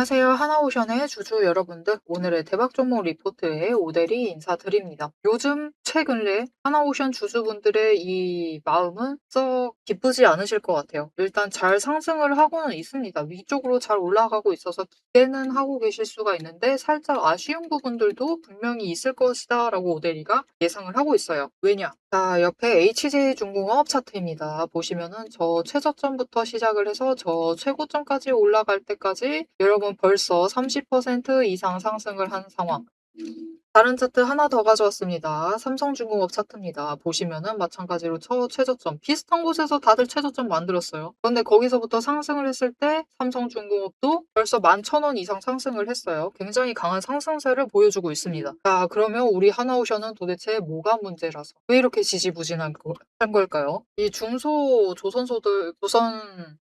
안녕하세요. 하나오션의 주주 여러분들. 오늘의 대박 종목 리포트에 오대리 인사드립니다. 요즘 최근에 하나오션 주주분들의 이 마음은 썩 기쁘지 않으실 것 같아요. 일단 잘 상승을 하고는 있습니다. 위쪽으로 잘 올라가고 있어서 기대는 하고 계실 수가 있는데 살짝 아쉬운 부분들도 분명히 있을 것이다 라고 오대리가 예상을 하고 있어요. 왜냐? 자, 옆에 HJ중공업 차트입니다. 보시면은 저 최저점부터 시작을 해서 저 최고점까지 올라갈 때까지 여러분 벌써 30% 이상 상승을 한 상황. 다른 차트 하나 더 가져왔습니다. 삼성중공업 차트입니다. 보시면은 마찬가지로 최저점 비슷한 곳에서 다들 최저점 만들었어요. 그런데 거기서부터 상승을 했을 때 삼성중공업도 벌써 11,000원 이상 상승을 했어요. 굉장히 강한 상승세를 보여주고 있습니다. 자, 그러면 우리 하나오션은 도대체 뭐가 문제라서 왜 이렇게 지지부진한 한 걸까요? 이 중소조선소들, 조선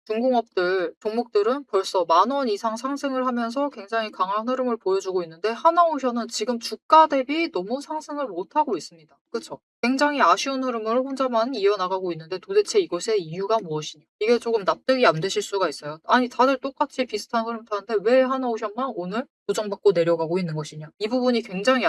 중공업들 종목들은 벌써 10,000원 이상 상승을 하면서 굉장히 강한 흐름을 보여주고 있는데 하나오션은 지금 주가 대비 너무 상승을 못하고 있습니다. 그쵸? 굉장히 아쉬운 흐름을 혼자만 이어나가고 있는데 도대체 이것의 이유가 무엇이냐? 이게 조금 납득이 안 되실 수가 있어요. 아니 다들 똑같이 비슷한 흐름 타는데 왜 하나오션만 오늘 조정받고 내려가고 있는 것이냐? 이 부분이 굉장히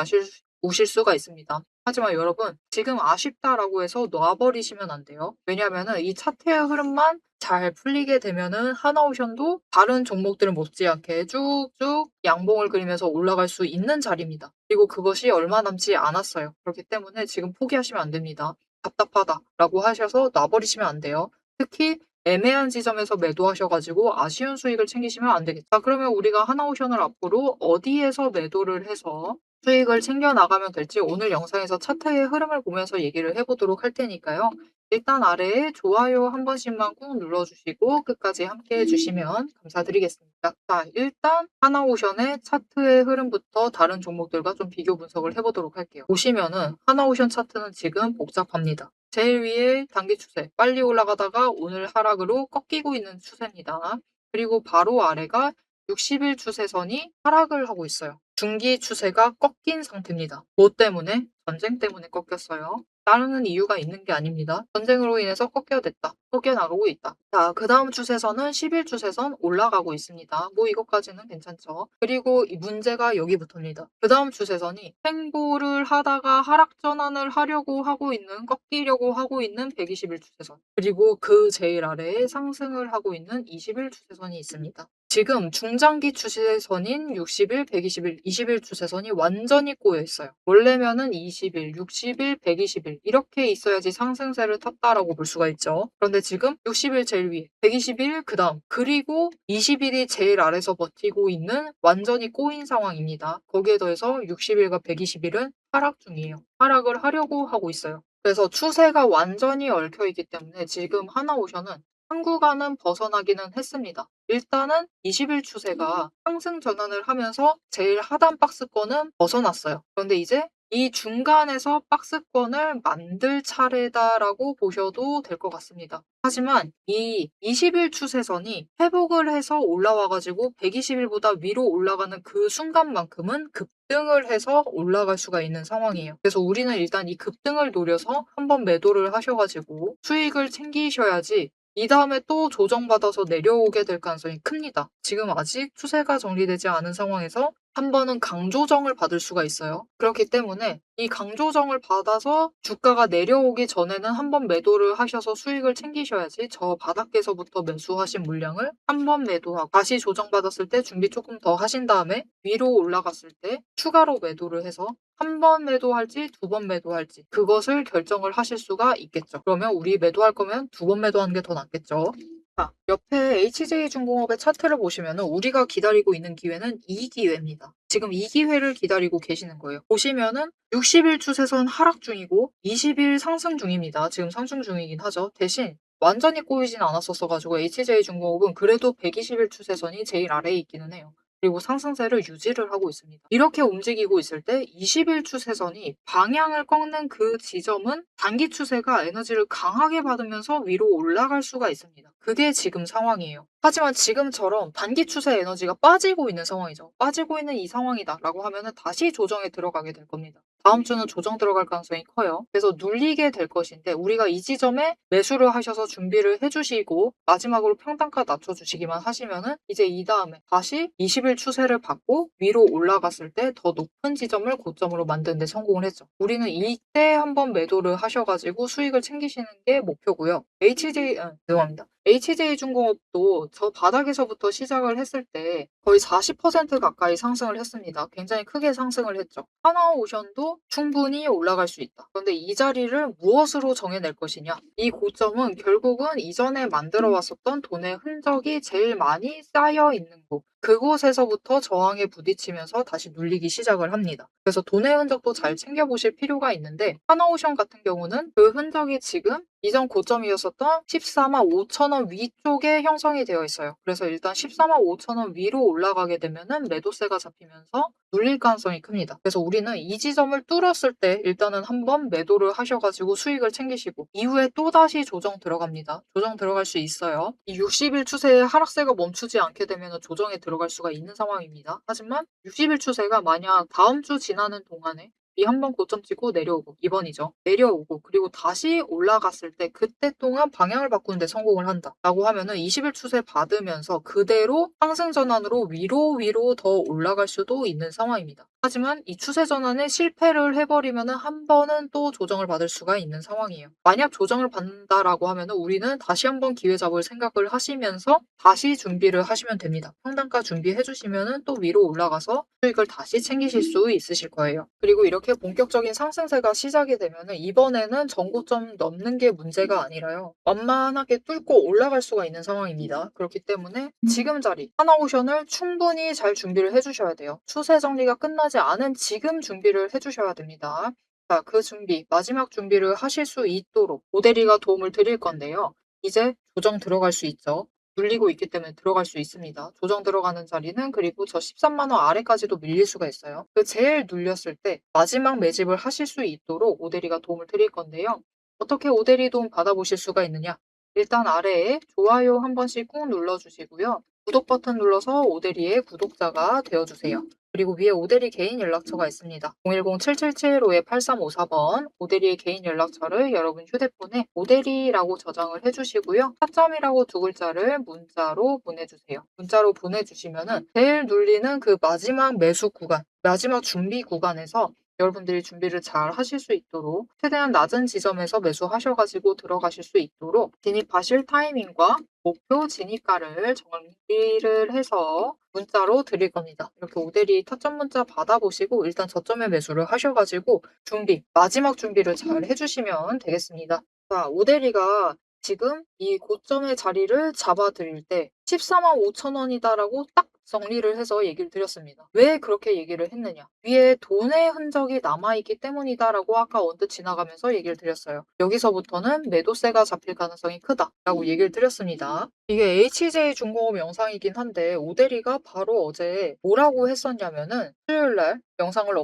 우실 수가 있습니다. 하지만 여러분 지금 아쉽다라고 해서 놔버리시면 안 돼요. 왜냐면은 이 차트의 흐름만 잘 풀리게 되면은 하나오션도 다른 종목들 못지않게 쭉쭉 양봉을 그리면서 올라갈 수 있는 자리입니다. 그리고 그것이 얼마 남지 않았어요. 그렇기 때문에 지금 포기하시면 안 됩니다. 답답하다라고 하셔서 놔버리시면 안 돼요. 특히 애매한 지점에서 매도하셔가지고 아쉬운 수익을 챙기시면 안 되겠죠. 자, 그러면 우리가 하나오션을 앞으로 어디에서 매도를 해서 수익을 챙겨 나가면 될지 오늘 영상에서 차트의 흐름을 보면서 얘기를 해보도록 할 테니까요. 일단 아래에 좋아요 한 번씩만 꾹 눌러주시고 끝까지 함께 해주시면 감사드리겠습니다. 자, 일단 하나오션의 차트의 흐름부터 다른 종목들과 좀 비교 분석을 해보도록 할게요. 보시면은 하나오션 차트는 지금 복잡합니다. 제일 위에 단기 추세, 빨리 올라가다가 오늘 하락으로 꺾이고 있는 추세입니다. 그리고 바로 아래가 60일 추세선이 하락을 하고 있어요. 중기 추세가 꺾인 상태입니다. 뭐 때문에? 전쟁 때문에 꺾였어요. 다른 이유가 있는 게 아닙니다. 전쟁으로 인해서 꺾여냈다. 꺾여나가고 있다. 자, 그 다음 추세선은 10일 추세선 올라가고 있습니다. 뭐 이것까지는 괜찮죠. 그리고 이 문제가 여기부터입니다. 그 다음 추세선이 횡보를 하다가 하락 전환을 하려고 하고 있는, 꺾이려고 하고 있는 120일 추세선. 그리고 그 제일 아래에 상승을 하고 있는 20일 추세선이 있습니다. 지금 중장기 추세선인 60일, 120일, 20일 추세선이 완전히 꼬여 있어요. 원래면은 20일, 60일, 120일 이렇게 있어야지 상승세를 탔다라고 볼 수가 있죠. 그런데 지금 60일 제일 위에, 120일 그 다음, 그리고 20일이 제일 아래서 버티고 있는 완전히 꼬인 상황입니다. 거기에 더해서 60일과 120일은 하락 중이에요. 하락을 하려고 하고 있어요. 그래서 추세가 완전히 얽혀있기 때문에 지금 하나오션은 한 구간은 벗어나기는 했습니다. 일단은 20일 추세가 상승 전환을 하면서 제일 하단 박스권은 벗어났어요. 그런데 이제 이 중간에서 박스권을 만들 차례다라고 보셔도 될 것 같습니다. 하지만 이 20일 추세선이 회복을 해서 올라와가지고 120일보다 위로 올라가는 그 순간만큼은 급등을 해서 올라갈 수가 있는 상황이에요. 그래서 우리는 일단 이 급등을 노려서 한번 매도를 하셔가지고 수익을 챙기셔야지 이 다음에 또 조정받아서 내려오게 될 가능성이 큽니다. 지금 아직 추세가 정리되지 않은 상황에서 한 번은 강조정을 받을 수가 있어요. 그렇기 때문에 이 강조정을 받아서 주가가 내려오기 전에는 한번 매도를 하셔서 수익을 챙기셔야지 저 바닥에서부터 매수하신 물량을 한 번 매도하고 다시 조정받았을 때 준비 조금 더 하신 다음에 위로 올라갔을 때 추가로 매도를 해서 한 번 매도할지 두 번 매도할지 그것을 결정을 하실 수가 있겠죠. 그러면 우리 매도할 거면 두 번 매도하는 게 더 낫겠죠. 자, 옆에 HJ중공업의 차트를 보시면 우리가 기다리고 있는 기회는 이 기회입니다. 지금 이 기회를 기다리고 계시는 거예요. 보시면은 60일 추세선 하락 중이고 20일 상승 중입니다. 지금 상승 중이긴 하죠. 대신 완전히 꼬이진 않았었어가지고 HJ중공업은 그래도 120일 추세선이 제일 아래에 있기는 해요. 그리고 상승세를 유지를 하고 있습니다. 이렇게 움직이고 있을 때 20일 추세선이 방향을 꺾는 그 지점은 단기 추세가 에너지를 강하게 받으면서 위로 올라갈 수가 있습니다. 그게 지금 상황이에요. 하지만 지금처럼 단기 추세 에너지가 빠지고 있는 상황이죠. 빠지고 있는 이 상황이다 라고 하면 다시 조정에 들어가게 될 겁니다. 다음 주는 조정 들어갈 가능성이 커요. 그래서 눌리게 될 것인데 우리가 이 지점에 매수를 하셔서 준비를 해주시고 마지막으로 평단가 낮춰주시기만 하시면은 이제 이 다음에 다시 20일 추세를 받고 위로 올라갔을 때 더 높은 지점을 고점으로 만드는 데 성공을 했죠. 우리는 이때 한번 매도를 하셔가지고 수익을 챙기시는 게 목표고요. 죄송합니다. HJ중공업도 저 바닥에서부터 시작을 했을 때 거의 40% 가까이 상승을 했습니다. 굉장히 크게 상승을 했죠. 하나오션도 충분히 올라갈 수 있다. 그런데 이 자리를 무엇으로 정해낼 것이냐? 이 고점은 결국은 이전에 만들어 왔었던 돈의 흔적이 제일 많이 쌓여 있는 곳. 그곳에서부터 저항에 부딪히면서 다시 눌리기 시작을 합니다. 그래서 돈의 흔적도 잘 챙겨보실 필요가 있는데 하나오션 같은 경우는 그 흔적이 지금 이전 고점이었었던 14만 5천 원 위쪽에 형성이 되어 있어요. 그래서 일단 14만 5천 원 위로 올라가게 되면은 매도세가 잡히면서 눌릴 가능성이 큽니다. 그래서 우리는 이 지점을 뚫었을 때 일단은 한번 매도를 하셔가지고 수익을 챙기시고 이후에 또다시 조정 들어갑니다. 조정 들어갈 수 있어요. 이 60일 추세의 하락세가 멈추지 않게 되면 조정에 들어갈 수가 있는 상황입니다. 하지만 60일 추세가 만약 다음 주 지나는 동안에 이 한 번 고점 찍고 내려오고 2번이죠. 내려오고 그리고 다시 올라갔을 때 그때 동안 방향을 바꾸는 데 성공을 한다 라고 하면은 20일 추세 받으면서 그대로 상승 전환으로 위로 더 올라갈 수도 있는 상황입니다. 하지만 이 추세 전환에 실패를 해버리면은 한 번은 또 조정을 받을 수가 있는 상황이에요. 만약 조정을 받는다라고 하면은 우리는 다시 한번 기회 잡을 생각을 하시면서 다시 준비를 하시면 됩니다. 평단가 준비해 주시면은 또 위로 올라가서 수익을 다시 챙기실 수 있으실 거예요. 그리고 이렇게 본격적인 상승세가 시작이 되면은 이번에는 전고점 넘는 게 문제가 아니라요. 완만하게 뚫고 올라갈 수가 있는 상황입니다. 그렇기 때문에 지금 자리 하나오션을 충분히 잘 준비를 해주셔야 돼요. 추세 정리가 끝나지 않은 지금 준비를 해주셔야 됩니다. 자, 그 준비, 마지막 준비를 하실 수 있도록 모델이가 도움을 드릴 건데요. 이제 조정 들어갈 수 있죠. 눌리고 있기 때문에 들어갈 수 있습니다. 조정 들어가는 자리는 그리고 저 13만 원 아래까지도 밀릴 수가 있어요. 그 제일 눌렸을 때 마지막 매집을 하실 수 있도록 오대리가 도움을 드릴 건데요. 어떻게 오대리 도움 받아보실 수가 있느냐? 일단 아래에 좋아요 한 번씩 꾹 눌러주시고요. 구독 버튼 눌러서 오대리의 구독자가 되어주세요. 그리고 위에 오대리 개인 연락처가 있습니다. 010-7775-8354번 오대리의 개인 연락처를 여러분 휴대폰에 오대리라고 저장을 해주시고요. 타점이라고 두 글자를 문자로 보내주세요. 문자로 보내주시면은 제일 눌리는 그 마지막 매수 구간, 마지막 준비 구간에서 여러분들이 준비를 잘 하실 수 있도록 최대한 낮은 지점에서 매수하셔가지고 들어가실 수 있도록 진입하실 타이밍과 목표 진입가를 정리를 해서 문자로 드릴 겁니다. 이렇게 오대리 타점 문자 받아보시고 일단 저점에 매수를 하셔가지고 준비, 마지막 준비를 잘 해주시면 되겠습니다. 자, 오대리가 지금 이 고점의 자리를 잡아드릴 때 14만 5천 원이다라고 딱 정리를 해서 얘기를 드렸습니다. 왜 그렇게 얘기를 했느냐? 위에 돈의 흔적이 남아있기 때문이다라고 아까 언뜻 지나가면서 얘기를 드렸어요. 여기서부터는 매도세가 잡힐 가능성이 크다라고 얘기를 드렸습니다. 이게 HJ중공업 영상이긴 한데 오대리가 바로 어제 뭐라고 했었냐면은 수요일날 영상을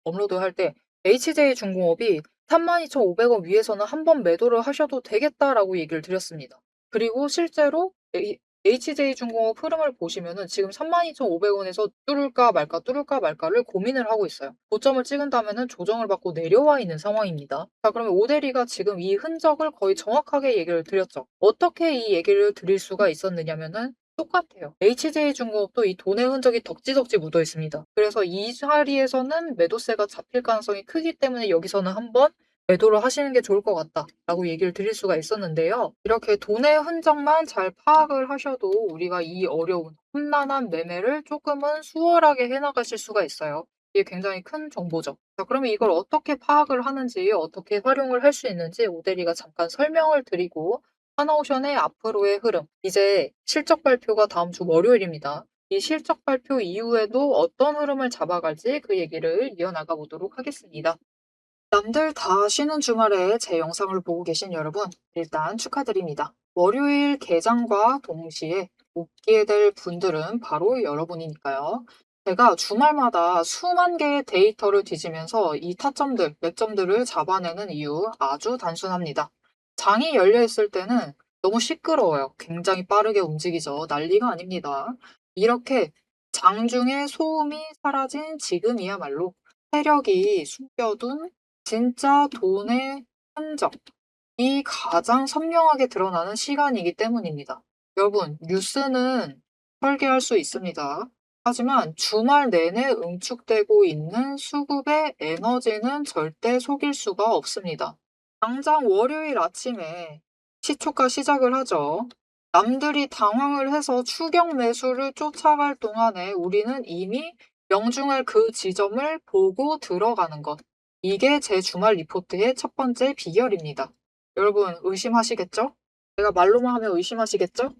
업로드할 때 HJ중공업이 32,500원 위에서는 한번 매도를 하셔도 되겠다라고 얘기를 드렸습니다. 그리고 실제로 HJ중공업 흐름을 보시면은 지금 32,500원에서 뚫을까 말까를 고민을 하고 있어요. 고점을 찍은다면은 조정을 받고 내려와 있는 상황입니다. 자, 그러면 오대리가 지금 이 흔적을 거의 정확하게 얘기를 드렸죠. 어떻게 이 얘기를 드릴 수가 있었느냐면은 똑같아요. HJ중공업도 이 돈의 흔적이 덕지덕지 묻어 있습니다. 그래서 이 자리에서는 매도세가 잡힐 가능성이 크기 때문에 여기서는 한번 매도를 하시는 게 좋을 것 같다라고 얘기를 드릴 수가 있었는데요. 이렇게 돈의 흔적만 잘 파악을 하셔도 우리가 이 어려운 험난한 매매를 조금은 수월하게 해나가실 수가 있어요. 이게 굉장히 큰 정보죠. 자, 그러면 이걸 어떻게 파악을 하는지, 어떻게 활용을 할 수 있는지 오대리가 잠깐 설명을 드리고 하나오션의 앞으로의 흐름, 이제 실적 발표가 다음 주 월요일입니다. 이 실적 발표 이후에도 어떤 흐름을 잡아갈지 그 얘기를 이어나가 보도록 하겠습니다. 남들 다 쉬는 주말에 제 영상을 보고 계신 여러분, 일단 축하드립니다. 월요일 개장과 동시에 웃게 될 분들은 바로 여러분이니까요. 제가 주말마다 수만 개의 데이터를 뒤지면서 이 타점들, 맥점들을 잡아내는 이유 아주 단순합니다. 장이 열려 있을 때는 너무 시끄러워요. 굉장히 빠르게 움직이죠. 난리가 아닙니다. 이렇게 장중에 소음이 사라진 지금이야말로 세력이 숨겨둔 진짜 돈의 흔적이 가장 선명하게 드러나는 시간이기 때문입니다. 여러분, 뉴스는 설계할 수 있습니다. 하지만 주말 내내 응축되고 있는 수급의 에너지는 절대 속일 수가 없습니다. 당장 월요일 아침에 시초가 시작을 하죠. 남들이 당황을 해서 추격 매수를 쫓아갈 동안에 우리는 이미 명중할 그 지점을 보고 들어가는 것. 이게 제 주말 리포트의 첫 번째 비결입니다. 여러분, 의심하시겠죠? 제가 말로만 하면 의심하시겠죠?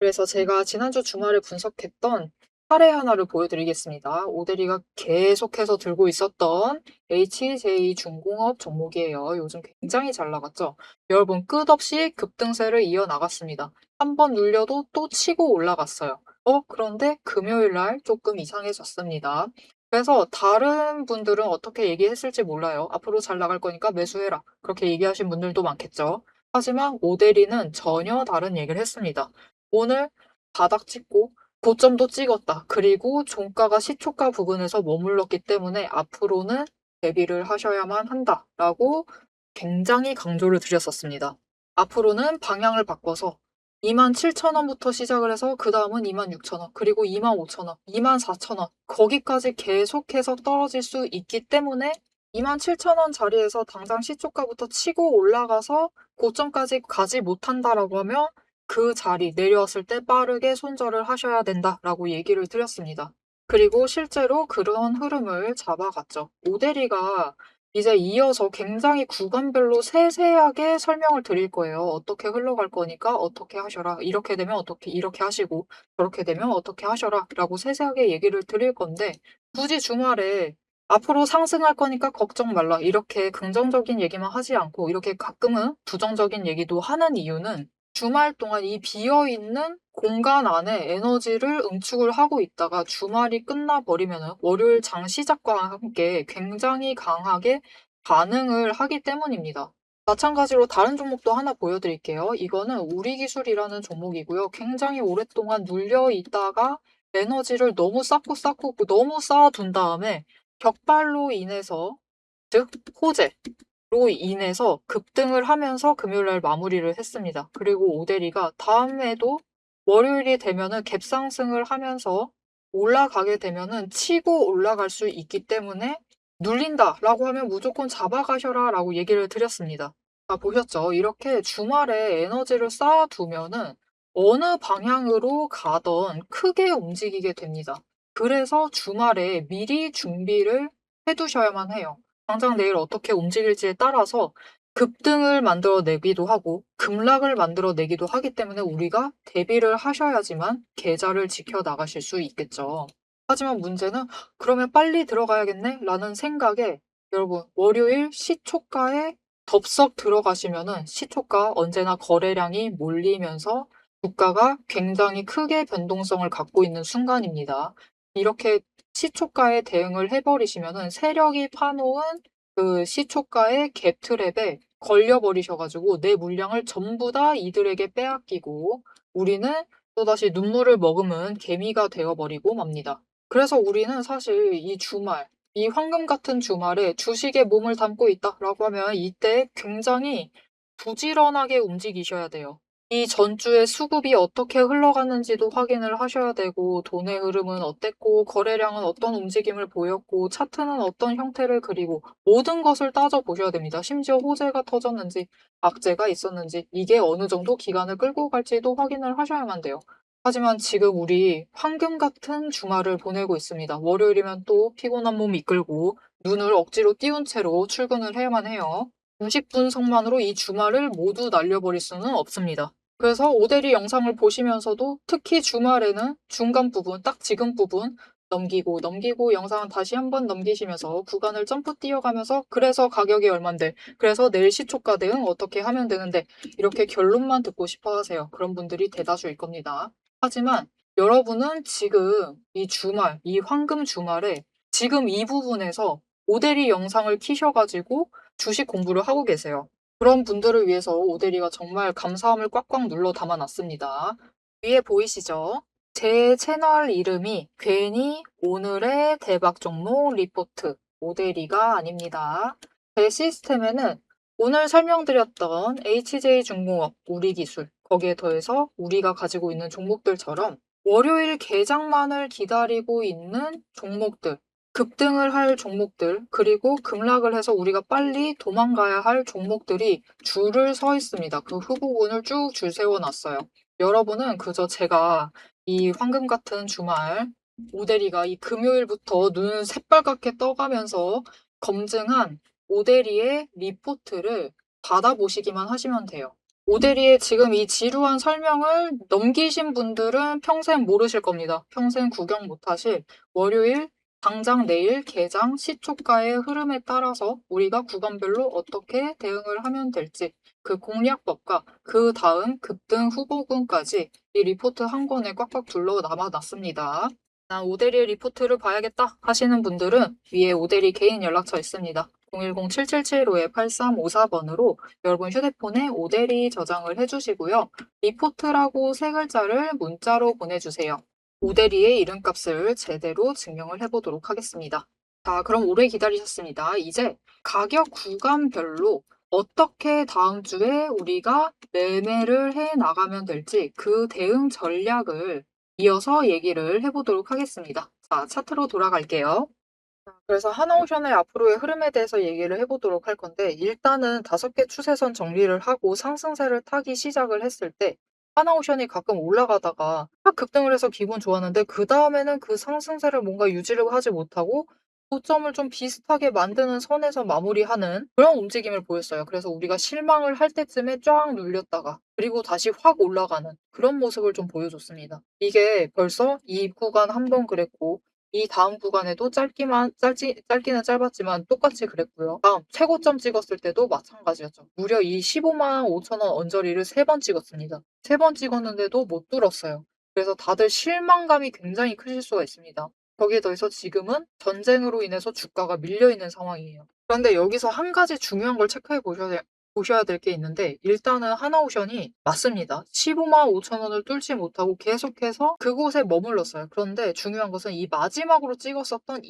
그래서 제가 지난주 주말에 분석했던 사례 하나를 보여드리겠습니다. 오대리가 계속해서 들고 있었던 HJ중공업 종목이에요. 요즘 굉장히 잘 나갔죠? 여러분, 끝없이 급등세를 이어나갔습니다. 한 번 눌려도 또 치고 올라갔어요. 그런데 금요일 날 조금 이상해졌습니다. 그래서 다른 분들은 어떻게 얘기했을지 몰라요. 앞으로 잘 나갈 거니까 매수해라. 그렇게 얘기하신 분들도 많겠죠. 하지만 오대리는 전혀 다른 얘기를 했습니다. 오늘 바닥 찍고 고점도 찍었다. 그리고 종가가 시초가 부근에서 머물렀기 때문에 앞으로는 대비를 하셔야만 한다라고 굉장히 강조를 드렸었습니다. 앞으로는 방향을 바꿔서 27,000원부터 시작을 해서 그 다음은 26,000원, 그리고 25,000원, 24,000원 거기까지 계속해서 떨어질 수 있기 때문에 27,000원 자리에서 당장 시초가부터 치고 올라가서 고점까지 가지 못한다라고 하면 그 자리 내려왔을 때 빠르게 손절을 하셔야 된다라고 얘기를 드렸습니다. 그리고 실제로 그런 흐름을 잡아갔죠. 오대리가 이제 이어서 굉장히 구간별로 세세하게 설명을 드릴 거예요. 어떻게 흘러갈 거니까 어떻게 하셔라. 이렇게 되면 어떻게 이렇게 하시고 저렇게 되면 어떻게 하셔라 라고 세세하게 얘기를 드릴 건데 굳이 주말에 앞으로 상승할 거니까 걱정 말라. 이렇게 긍정적인 얘기만 하지 않고 이렇게 가끔은 부정적인 얘기도 하는 이유는 주말 동안 이 비어있는 공간 안에 에너지를 응축을 하고 있다가 주말이 끝나버리면 월요일 장 시작과 함께 굉장히 강하게 반응을 하기 때문입니다. 마찬가지로 다른 종목도 하나 보여드릴게요. 이거는 우리기술이라는 종목이고요. 굉장히 오랫동안 눌려 있다가 에너지를 너무 쌓고 너무 쌓아둔 다음에 격발로 인해서, 즉 호재로 인해서 급등을 하면서 금요일날 마무리를 했습니다. 그리고 오대리가 다음에도 월요일이 되면은 갭상승을 하면서 올라가게 되면은 치고 올라갈 수 있기 때문에 눌린다라고 하면 무조건 잡아가셔라라고 얘기를 드렸습니다. 보셨죠? 이렇게 주말에 에너지를 쌓아두면은 어느 방향으로 가던 크게 움직이게 됩니다. 그래서 주말에 미리 준비를 해두셔야만 해요. 당장 내일 어떻게 움직일지에 따라서 급등을 만들어내기도 하고 급락을 만들어내기도 하기 때문에 우리가 대비를 하셔야지만 계좌를 지켜나가실 수 있겠죠. 하지만 문제는 그러면 빨리 들어가야겠네? 라는 생각에 여러분 월요일 시초가에 덥석 들어가시면은 시초가 언제나 거래량이 몰리면서 주가가 굉장히 크게 변동성을 갖고 있는 순간입니다. 이렇게 시초가에 대응을 해버리시면은 세력이 파놓은 그 시초가의 갭 트랩에 걸려버리셔가지고 내 물량을 전부 다 이들에게 빼앗기고 우리는 또다시 눈물을 머금은 개미가 되어버리고 맙니다. 그래서 우리는 사실 이 주말, 이 황금 같은 주말에 주식에 몸을 담고 있다라고 하면 이때 굉장히 부지런하게 움직이셔야 돼요. 이 전주의 수급이 어떻게 흘러가는지도 확인을 하셔야 되고 돈의 흐름은 어땠고 거래량은 어떤 움직임을 보였고 차트는 어떤 형태를 그리고 모든 것을 따져보셔야 됩니다. 심지어 호재가 터졌는지 악재가 있었는지 이게 어느 정도 기간을 끌고 갈지도 확인을 하셔야만 돼요. 하지만 지금 우리 황금 같은 주말을 보내고 있습니다. 월요일이면 또 피곤한 몸 이끌고 눈을 억지로 띄운 채로 출근을 해야만 해요. 90분석만으로 이 주말을 모두 날려버릴 수는 없습니다. 그래서 오대리 영상을 보시면서도 특히 주말에는 중간 부분, 딱 지금 부분 넘기고 영상은 다시 한번 넘기시면서 구간을 점프 뛰어가면서 그래서 가격이 얼만데 그래서 내일 시초가 대응 어떻게 하면 되는데 이렇게 결론만 듣고 싶어 하세요. 그런 분들이 대다수일 겁니다. 하지만 여러분은 지금 이 주말, 이 황금 주말에 지금 이 부분에서 오대리 영상을 키셔가지고 주식 공부를 하고 계세요. 그런 분들을 위해서 오대리가 정말 감사함을 꽉꽉 눌러 담아놨습니다. 위에 보이시죠? 제 채널 이름이 괜히 오늘의 대박 종목 리포트 오데리가 아닙니다. 제 시스템에는 오늘 설명드렸던 HJ중공업, 우리기술, 거기에 더해서 우리가 가지고 있는 종목들처럼 월요일 개장만을 기다리고 있는 종목들, 급등을 할 종목들, 그리고 급락을 해서 우리가 빨리 도망가야 할 종목들이 줄을 서 있습니다. 그 후보군을 쭉 줄 세워놨어요. 여러분은 그저 제가 이 황금 같은 주말 오데리가 이 금요일부터 눈을 새빨갛게 떠가면서 검증한 오데리의 리포트를 받아보시기만 하시면 돼요. 오데리의 지금 이 지루한 설명을 넘기신 분들은 평생 모르실 겁니다. 평생 구경 못하실 월요일 당장 내일 개장 시초가의 흐름에 따라서 우리가 구간별로 어떻게 대응을 하면 될지 그 공략법과 그 다음 급등 후보군까지 이 리포트 한 권에 꽉꽉 둘러 남아놨습니다. 난 오데리의 리포트를 봐야겠다 하시는 분들은 위에 오데리 개인 연락처 있습니다. 010-7775-8354번으로 여러분 휴대폰에 오데리 저장을 해주시고요. 리포트라고 세 글자를 문자로 보내주세요. 오데리의 이름값을 제대로 증명을 해보도록 하겠습니다. 자, 그럼 오래 기다리셨습니다. 이제 가격 구간별로 어떻게 다음 주에 우리가 매매를 해 나가면 될지 그 대응 전략을 이어서 얘기를 해보도록 하겠습니다. 자, 차트로 돌아갈게요. 그래서 하나오션의 앞으로의 흐름에 대해서 얘기를 해보도록 할 건데 일단은 5개 추세선 정리를 하고 상승세를 타기 시작을 했을 때 하나오션이 가끔 올라가다가 확 급등을 해서 기분 좋았는데 그 다음에는 그 상승세를 뭔가 유지를 하지 못하고 고점을 좀 비슷하게 만드는 선에서 마무리하는 그런 움직임을 보였어요. 그래서 우리가 실망을 할 때쯤에 쫙 눌렸다가 그리고 다시 확 올라가는 그런 모습을 좀 보여줬습니다. 이게 벌써 이 구간 한 번 그랬고 이 다음 구간에도 짧기는 짧았지만 똑같이 그랬고요. 다음 최고점 찍었을 때도 마찬가지였죠. 무려 이 15만 5천 원 언저리를 3번 찍었습니다. 3번 찍었는데도 못 뚫었어요. 그래서 다들 실망감이 굉장히 크실 수가 있습니다. 거기에 더해서 지금은 전쟁으로 인해서 주가가 밀려있는 상황이에요. 그런데 여기서 한 가지 중요한 걸 체크해 보셔야 될 게 있는데 일단은 하나오션이 맞습니다. 15만 5천 원을 뚫지 못하고 계속해서 그곳에 머물렀어요. 그런데 중요한 것은 이 마지막으로 찍었었던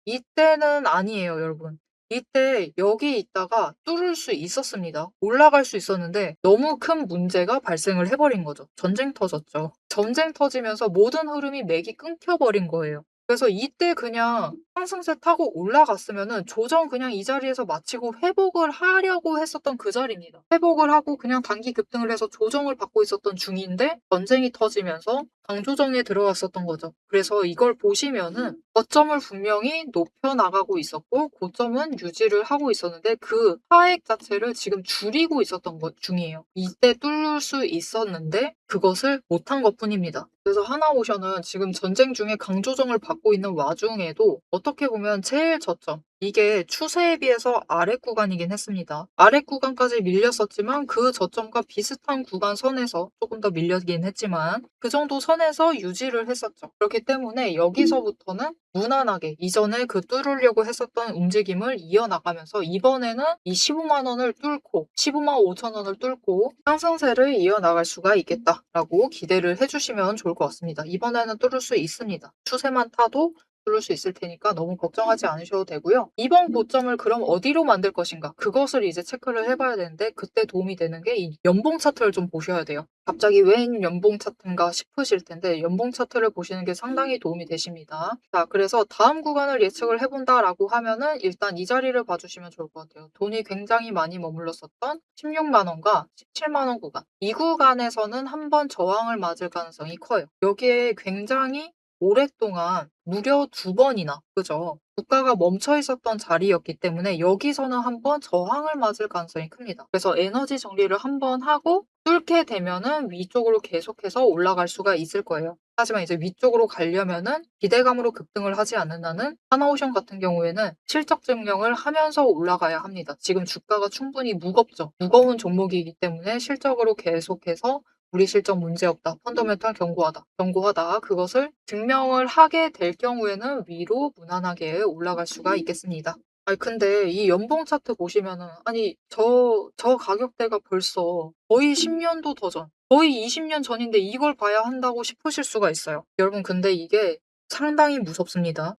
이때는 아니에요, 여러분. 이때 여기 있다가 뚫을 수 있었습니다. 올라갈 수 있었는데 너무 큰 문제가 발생을 해버린 거죠. 전쟁 터졌죠. 전쟁 터지면서 모든 흐름이 맥이 끊겨버린 거예요. 그래서 이때 그냥 상승세 타고 올라갔으면은 조정 그냥 이 자리에서 마치고 회복을 하려고 했었던 그 자리입니다. 회복을 하고 그냥 단기 급등을 해서 조정을 받고 있었던 중인데 전쟁이 터지면서 강조정에 들어갔었던 거죠. 그래서 이걸 보시면은 거점을 분명히 높여 나가고 있었고 고점은 유지를 하고 있었는데 그 하액 자체를 지금 줄이고 있었던 것 중이에요. 이때 뚫을 수 있었는데 그것을 못한 것뿐입니다. 그래서 하나오션은 지금 전쟁 중에 강조정을 받고 있는 와중에도 어떻게 보면 제일 저점, 이게 추세에 비해서 아래 구간이긴 했습니다. 아래 구간까지 밀렸었지만 그 저점과 비슷한 구간 선에서 조금 더 밀렸긴 했지만 그 정도 선에서 유지를 했었죠. 그렇기 때문에 여기서부터는 무난하게 이전에 그 뚫으려고 했었던 움직임을 이어나가면서 이번에는 이 15만 원을 뚫고 15만 5천 원을 뚫고 상승세를 이어나갈 수가 있겠다라고 기대를 해주시면 좋을 것 같습니다. 이번에는 뚫을 수 있습니다. 추세만 타도 뚫을 수 있을 테니까 너무 걱정하지 않으셔도 되고요. 이번 고점을 그럼 어디로 만들 것인가? 그것을 이제 체크를 해봐야 되는데 그때 도움이 되는 게 이 연봉 차트를 좀 보셔야 돼요. 갑자기 웬 연봉 차트인가 싶으실 텐데 연봉 차트를 보시는 게 상당히 도움이 되십니다. 자, 그래서 다음 구간을 예측을 해본다라고 하면은 일단 이 자리를 봐주시면 좋을 것 같아요. 돈이 굉장히 많이 머물렀었던 16만 원과 17만 원 구간. 이 구간에서는 한번 저항을 맞을 가능성이 커요. 여기에 굉장히 오랫동안 무려 2번이나, 그죠? 주가가 멈춰 있었던 자리였기 때문에 여기서는 한번 저항을 맞을 가능성이 큽니다. 그래서 에너지 정리를 한번 하고 뚫게 되면은 위쪽으로 계속해서 올라갈 수가 있을 거예요. 하지만 이제 위쪽으로 가려면은 기대감으로 급등을 하지 않는다는 하나오션 같은 경우에는 실적 증명을 하면서 올라가야 합니다. 지금 주가가 충분히 무겁죠. 무거운 종목이기 때문에 실적으로 계속해서 우리 실적 문제없다. 펀더멘탈 견고하다. 그것을 증명을 하게 될 경우에는 위로 무난하게 올라갈 수가 있겠습니다. 아니 근데 이 연봉 차트 보시면은 아니 저 가격대가 벌써 거의 10년도 더 전, 거의 20년 전인데 이걸 봐야 한다고 싶으실 수가 있어요. 여러분 근데 이게 상당히 무섭습니다.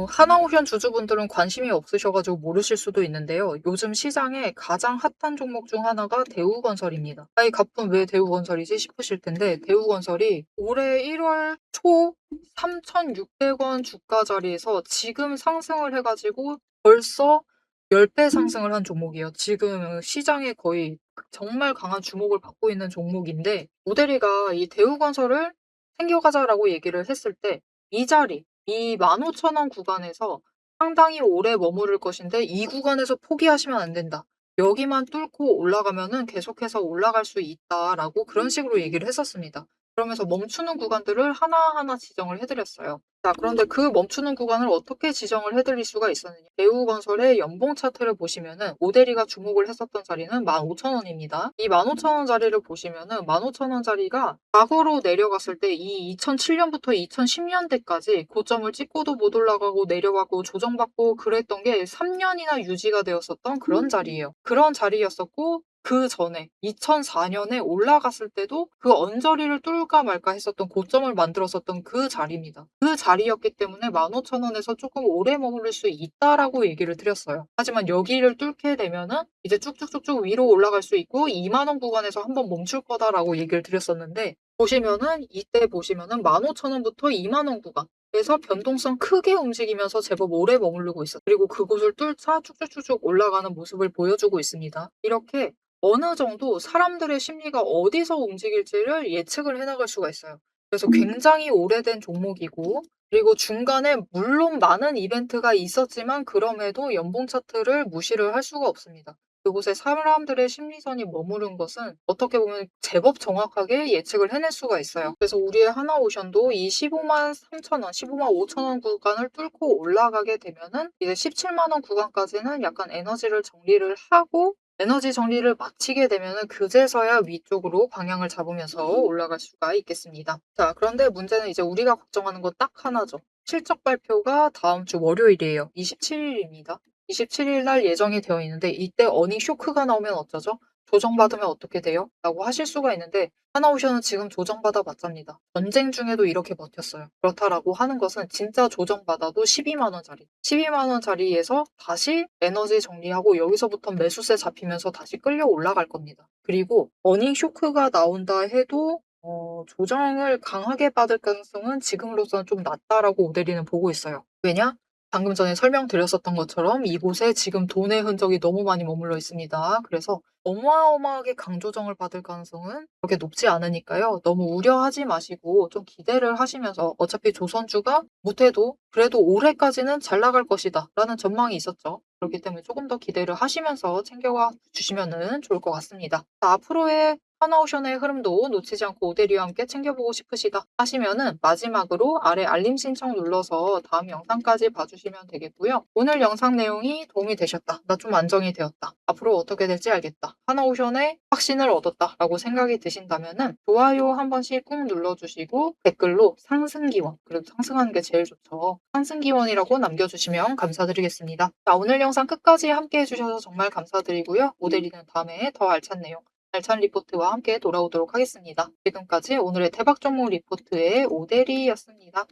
하나오션 주주분들은 관심이 없으셔 가지고 모르실 수도 있는데요. 요즘 시장에 가장 핫한 종목 중 하나가 대우건설입니다. '아이 가품 왜 대우건설이지?' 싶으실 텐데 대우건설이 올해 1월 초 3,600원 주가 자리에서 지금 상승을 해 가지고 벌써 10배 상승을 한 종목이에요. 지금 시장에 거의 정말 강한 주목을 받고 있는 종목인데 모델이가 이 "대우건설을 챙겨가자."라고 얘기를 했을 때 이 자리 이 15,000원 구간에서 상당히 오래 머무를 것인데 "이 구간에서 포기하시면 안 된다. 여기만 뚫고 올라가면은 계속해서 올라갈 수 있다."라고 그런 식으로 얘기를 했었습니다. 그러면서 멈추는 구간들을 하나하나 지정을 해 드렸어요. 자, 그런데 그 멈추는 구간을 어떻게 지정을 해 드릴 수가 있었느냐. 대우건설의 연봉 차트를 보시면은 오대리가 주목을 했었던 자리는 15,000원입니다. 이 15,000원 자리를 보시면은 15,000원 자리가 과거로 내려갔을 때 이 2007년부터 2010년대까지 고점을 찍고도 못 올라가고 내려가고 조정받고 그랬던 게 3년이나 유지가 되었었던 그런 자리예요. 그런 자리였었고 그전에 2004년에 올라갔을 때도 그 언저리를 뚫을까 말까 했었던 고점을 만들었었던 그 자리입니다. 그 자리였기 때문에 15,000원에서 조금 오래 머무를 수 있다라고 얘기를 드렸어요. 하지만 여기를 뚫게 되면은 이제 쭉쭉쭉쭉 위로 올라갈 수 있고 2만 원 구간에서 한번 멈출 거다라고 얘기를 드렸었는데 보시면은 이때 보시면은 15,000원부터 2만 원 구간 그래서 변동성 크게 움직이면서 제법 오래 머무르고 있어요. 그리고 그곳을 뚫자 쭉쭉쭉쭉 올라가는 모습을 보여주고 있습니다. 이렇게 어느 정도 사람들의 심리가 어디서 움직일지를 예측을 해 나갈 수가 있어요. 그래서 굉장히 오래된 종목이고 그리고 중간에 물론 많은 이벤트가 있었지만 그럼에도 연봉 차트를 무시를 할 수가 없습니다. 그곳에 사람들의 심리전이 머무른 것은 어떻게 보면 제법 정확하게 예측을 해낼 수가 있어요. 그래서 우리의 하나오션도 이 15만 3천 원, 15만 5천 원 구간을 뚫고 올라가게 되면은 이제 17만 원 구간까지는 약간 에너지를 정리를 하고 에너지 정리를 마치게 되면은 그제서야 위쪽으로 방향을 잡으면서 올라갈 수가 있겠습니다. 자, 그런데 문제는 이제 우리가 걱정하는 건 딱 하나죠. 실적 발표가 다음 주 월요일이에요. 27일입니다. 27일 날 예정이 되어 있는데 이때 어닝 쇼크가 나오면 어쩌죠? 조정받으면 어떻게 돼요? 라고 하실 수가 있는데 하나오션은 지금 조정받아 봤답니다. 전쟁 중에도 이렇게 버텼어요. 그렇다라고 하는 것은 진짜 조정받아도 12만 원짜리. 12만 원짜리에서 다시 에너지 정리하고 여기서부터 매수세 잡히면서 다시 끌려 올라갈 겁니다. 그리고 어닝 쇼크가 나온다 해도 조정을 강하게 받을 가능성은 지금으로서는 좀 낮다라고 오데리는 보고 있어요. 왜냐? 방금 전에 설명드렸었던 것처럼 이곳에 지금 돈의 흔적이 너무 많이 머물러 있습니다. 그래서 어마어마하게 강조정을 받을 가능성은 그렇게 높지 않으니까요. 너무 우려하지 마시고 좀 기대를 하시면서 어차피 조선주가 못해도 그래도 올해까지는 잘 나갈 것이다 라는 전망이 있었죠. 그렇기 때문에 조금 더 기대를 하시면서 챙겨가 주시면 좋을 것 같습니다. 자, 앞으로의 하나오션의 흐름도 놓치지 않고 오데리와 함께 챙겨보고 싶으시다 하시면은 마지막으로 아래 알림 신청 눌러서 다음 영상까지 봐주시면 되겠고요. 오늘 영상 내용이 도움이 되셨다. 나 좀 안정이 되었다. 앞으로 어떻게 될지 알겠다. 하나오션에 확신을 얻었다 라고 생각이 드신다면은 좋아요 한 번씩 꾹 눌러주시고 댓글로 상승기원, 그래도 상승하는 게 제일 좋죠. 상승기원이라고 남겨주시면 감사드리겠습니다. 자, 오늘 영상 끝까지 함께 해주셔서 정말 감사드리고요. 오데리는 다음에 더 알찬 내용 알찬 리포트와 함께 돌아오도록 하겠습니다. 지금까지 오늘의 대박 종목 리포트의 오대리였습니다.